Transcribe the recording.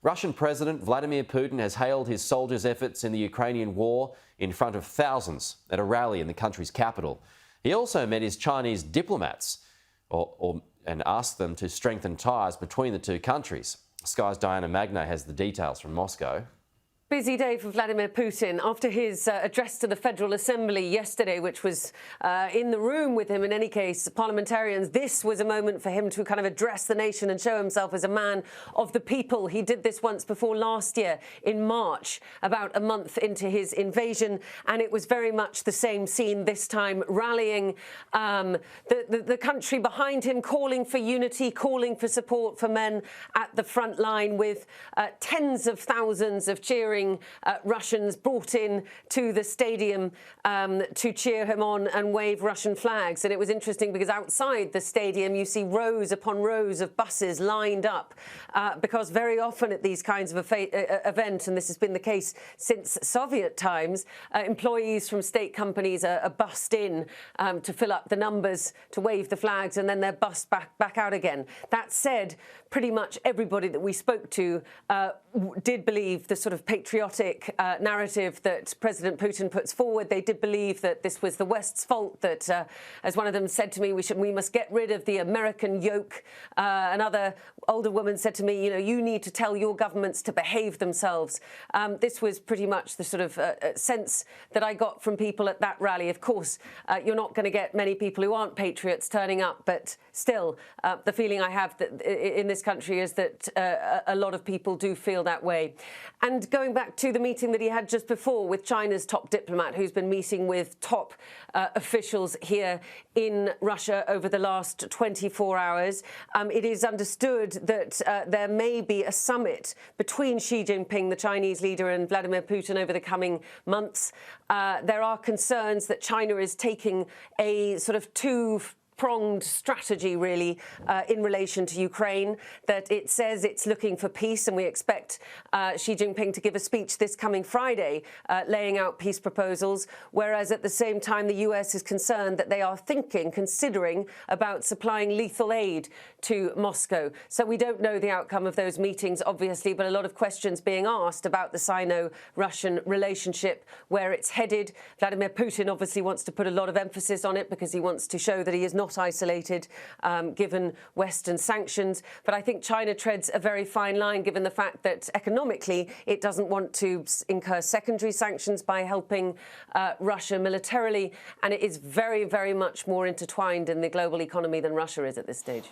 Russian President Vladimir Putin has hailed his soldiers' efforts in the Ukrainian war in front of thousands at a rally in the country's capital. He also met his Chinese diplomats and asked them to strengthen ties between the two countries. Sky's Diana Magno has the details from Moscow. Busy day for Vladimir Putin after his address to the Federal Assembly yesterday, which was in the room with him, in any case, parliamentarians. This was a moment for him to kind of address the nation and show himself as a man of the people. He did this once before last year in March, about a month into his invasion, and it was very much the same scene this time, rallying the country behind him, calling for unity, calling for support for men at the front line, with tens of thousands of cheering Russians brought in to the stadium to cheer him on and wave Russian flags. And it was interesting because outside the stadium you see rows upon rows of buses lined up because very often at these kinds of events, and this has been the case since Soviet times, employees from state companies are bussed in to fill up the numbers, to wave the flags, and then they're bussed back out again. That said, pretty much everybody that we spoke to did believe the sort of patriotic narrative that President Putin puts forward. They did believe that this was the West's fault, that, as one of them said to me, we must get rid of the American yoke. Another older woman said to me, you need to tell your governments to behave themselves. This was pretty much the sort of sense that I got from people at that rally. Of course, you're not going to get many people who aren't patriots turning up, but still, the feeling I have that in this country is that a lot of people do feel that way. And going back to the meeting that he had just before with China's top diplomat, who's been meeting with top officials here in Russia over the last 24 hours, it is understood that there may be a summit between Xi Jinping, the Chinese leader, and Vladimir Putin over the coming months. There are concerns that China is taking a sort of two-pronged strategy, really, in relation to Ukraine, that it says it's looking for peace, and we expect Xi Jinping to give a speech this coming Friday laying out peace proposals, whereas at the same time the US is concerned that they are considering about supplying lethal aid to Moscow. So we don't know the outcome of those meetings, obviously, but a lot of questions being asked about the Sino-Russian relationship, where it's headed. Vladimir Putin obviously wants to put a lot of emphasis on it because he wants to show that he is not isolated, given Western sanctions. But I think China treads a very fine line, given the fact that economically it doesn't want to incur secondary sanctions by helping Russia militarily, and it is very, very much more intertwined in the global economy than Russia is at this stage.